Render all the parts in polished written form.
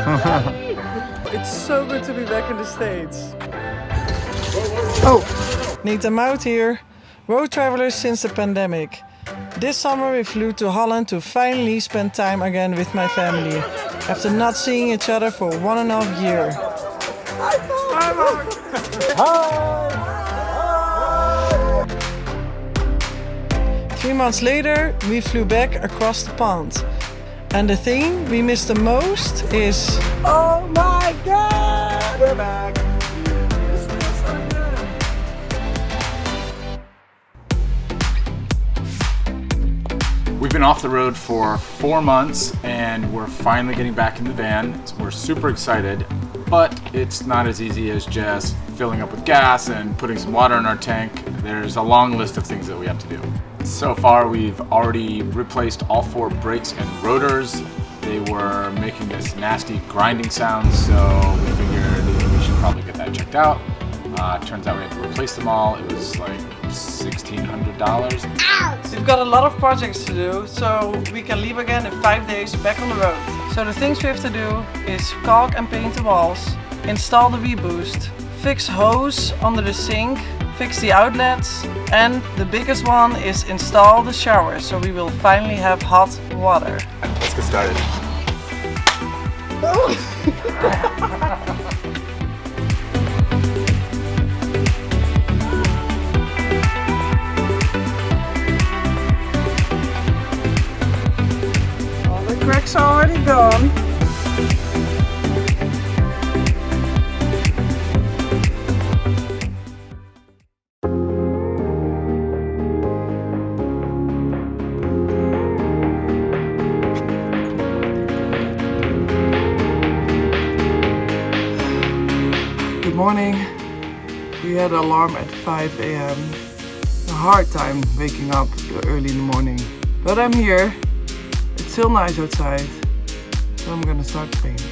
It's so good to be back in the States. Oh, Nathan Mout here. Road travelers since the pandemic. This summer we flew to Holland to finally spend time again with my family, after not seeing each other for 1.5 years. Hi, Mark! Hi! 3 months later, we flew back across the pond. And the thing we miss the most is... Oh my God! We're back! This feels so good. We've been off the road for 4 months and we're finally getting back in the van. We're super excited, but it's not as easy as just filling up with gas and putting some water in our tank. There's a long list of things that we have to do. So far, we've already replaced all 4 brakes and rotors. They were making this nasty grinding sound, so we figured we should probably get that checked out. Turns out we had to replace them all. It was like $1,600. We've got a lot of projects to do, so we can leave again in 5 days back on the road. So the things we have to do is caulk and paint the walls, install the V-boost, fix hose under the sink, fix the outlets, and the biggest one is install the shower, so we will finally have hot water. Let's get started. All the cracks are already gone. Good morning. We had an alarm at 5 a.m. A hard time waking up early in the morning. But I'm here. It's still nice outside. So I'm gonna start painting.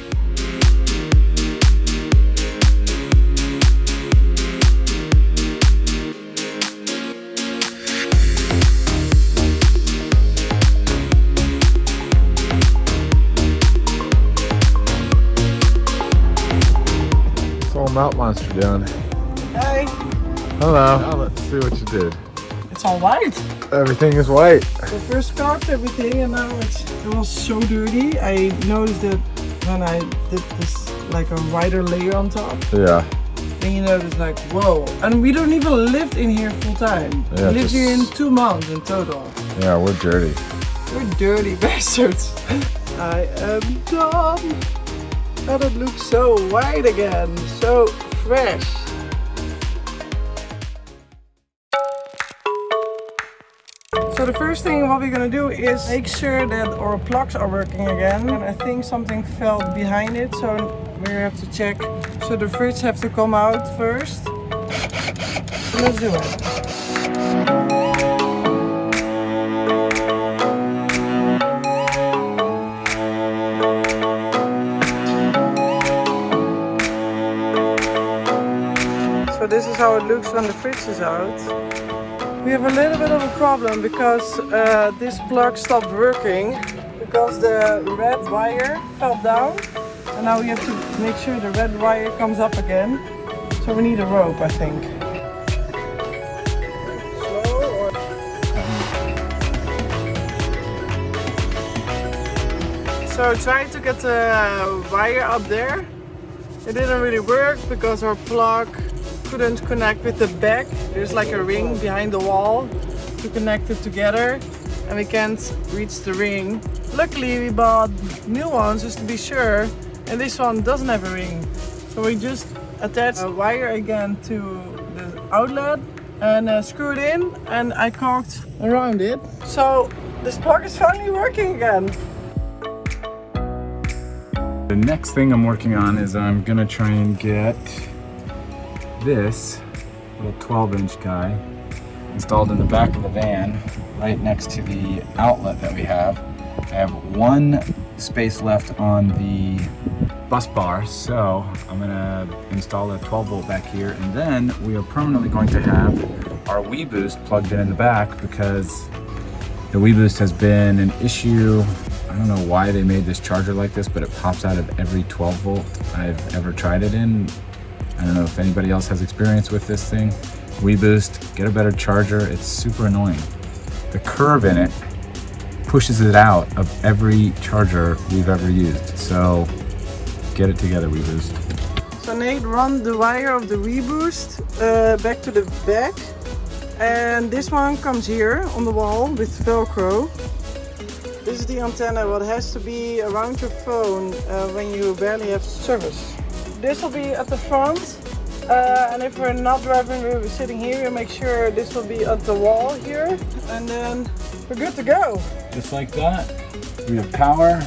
Mount Monster doing? Hey! Hello. Now let's see what you did. It's all white. Everything is white. I first carved everything and now it was so dirty. I noticed that when I did this like a whiter layer on top. Yeah. And you notice like, whoa. And we don't even live in here full time. Yeah, we lived here in 2 months in total. Yeah, we're dirty. We're dirty bastards. I am dumb. And it looks so white again, so fresh. So the first thing what we're gonna do is make sure that our plugs are working again. And I think something fell behind it, so we have to check. So the fridge have to come out first. So let's do it. So this is how it looks when the fridge is out. We have a little bit of a problem because this plug stopped working because the red wire fell down, and now we have to make sure the red wire comes up again. So we need a rope, I think. Slow or... So trying to get the wire up there. It didn't really work because our plug couldn't connect with the back. There's like a ring behind the wall to connect it together, and we can't reach the ring. Luckily we bought new ones just to be sure, and this one doesn't have a ring. So we just attach a wire again to the outlet and screw it in, and I caulked around it. So this plug is finally working again. The next thing I'm working on is I'm gonna try and get this little 12-inch guy installed in the back of the van right next to the outlet that we have. I have 1 space left on the bus bar, so I'm gonna install a 12 volt back here, and then we are permanently going to have our V-boost plugged in the back because the V-boost has been an issue I don't know why they made this charger like this, but it pops out of every 12 volt I've ever tried it in. I don't know if anybody else has experience with this thing. WeBoost, get a better charger. It's super annoying. The curve in it pushes it out of every charger we've ever used. So get it together, WeBoost. So Nate run the wire of the WeBoost back to the back. And this one comes here on the wall with Velcro. This is the antenna, what has to be around your phone when you barely have service. This will be at the front, and if we're not driving, we're sitting here, we'll make sure this will be at the wall here, and then we're good to go. Just like that, we have power.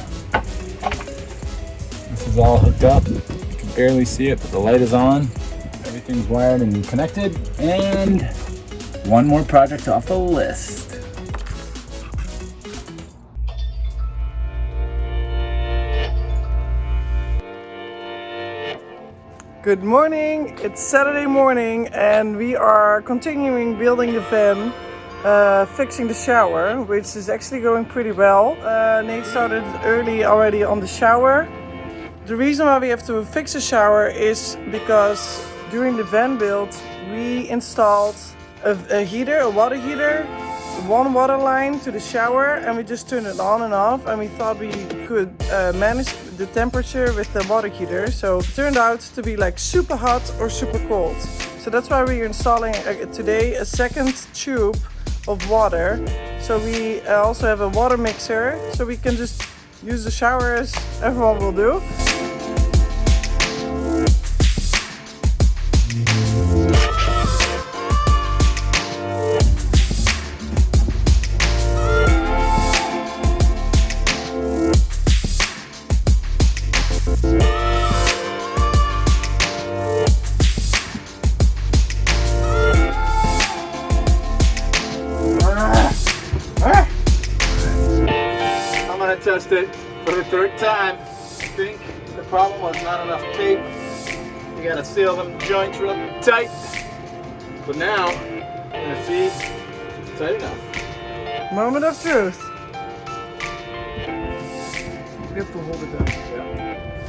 This is all hooked up. You can barely see it, but the light is on. Everything's wired and connected, and one more project off the list. Good morning, it's Saturday morning and we are continuing building the van, fixing the shower, which is actually going pretty well. Nate started early already on the shower. The reason why we have to fix the shower is because during the van build we installed a heater, a water heater, one water line to the shower, and we just turned it on and off, and we thought we could manage the temperature with the water heater. So it turned out to be like super hot or super cold. So that's why we're installing today a second tube of water. So we also have a water mixer, so we can just use the shower as everyone will do. Test it for the third time. I think the problem was not enough tape. You gotta seal them joints real tight. But now, I'm gonna see if it's tight enough. Moment of truth. You have to hold it down. Yeah.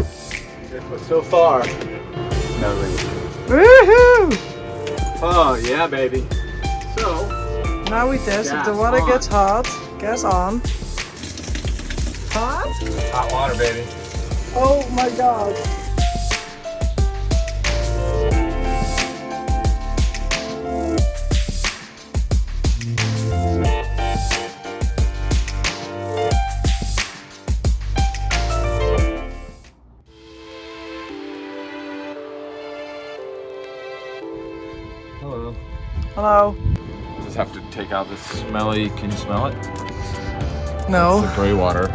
Good, but so far, no leak. Woohoo! Oh yeah, baby. So now we test if the gas water on. gets hot. Gas on. Hot? Hot water, baby. Oh my god. Hello. Hello. Just have to take out this smelly. Can you smell it? No. It's the gray water.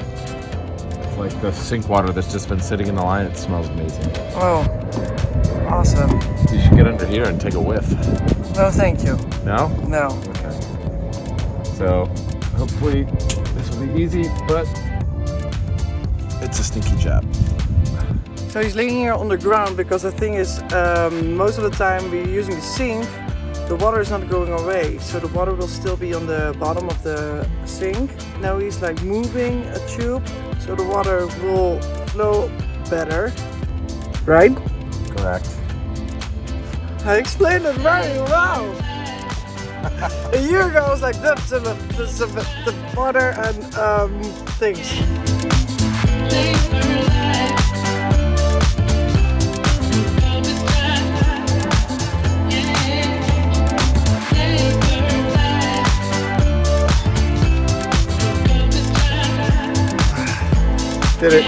It's like the sink water that's just been sitting in the line. It smells amazing. Oh, awesome. You should get under here and take a whiff. No, thank you. No? No. Okay. So hopefully this will be easy, but it's a stinky job. So he's laying here on the ground because the thing is, most of the time we're using the sink, the water is not going away. So the water will still be on the bottom of the sink. Now he's like moving a tube, so the water will flow better. Right? Correct. I explained it very well. A year ago I was like, that's the water and things. Did it.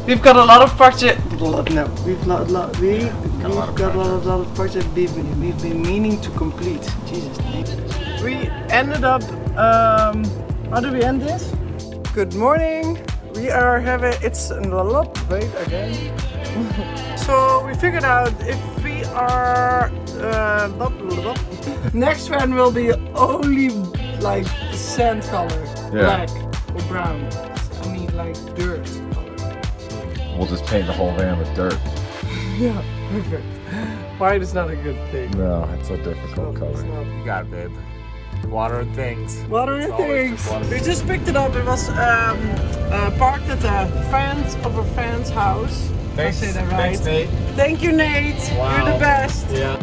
We've got a lot of projects. No, we've got a lot of projects we've been meaning to complete. Jesus. We ended up. How do we end this? Good morning. We are having. It's a lot. Wait again. So we figured out if we are. Next one will be only like sand color, black or brown. I mean like dirt. We'll just paint the whole van with dirt. Yeah, perfect. White is not a good thing. No, it's a difficult color. You got it, babe. Water and things. Water and It's always things. just water. We just picked it up. It was parked at a friend's house. If I say that right. Thanks, Nate. Thank you, Nate. Wow. You're the best. Yeah.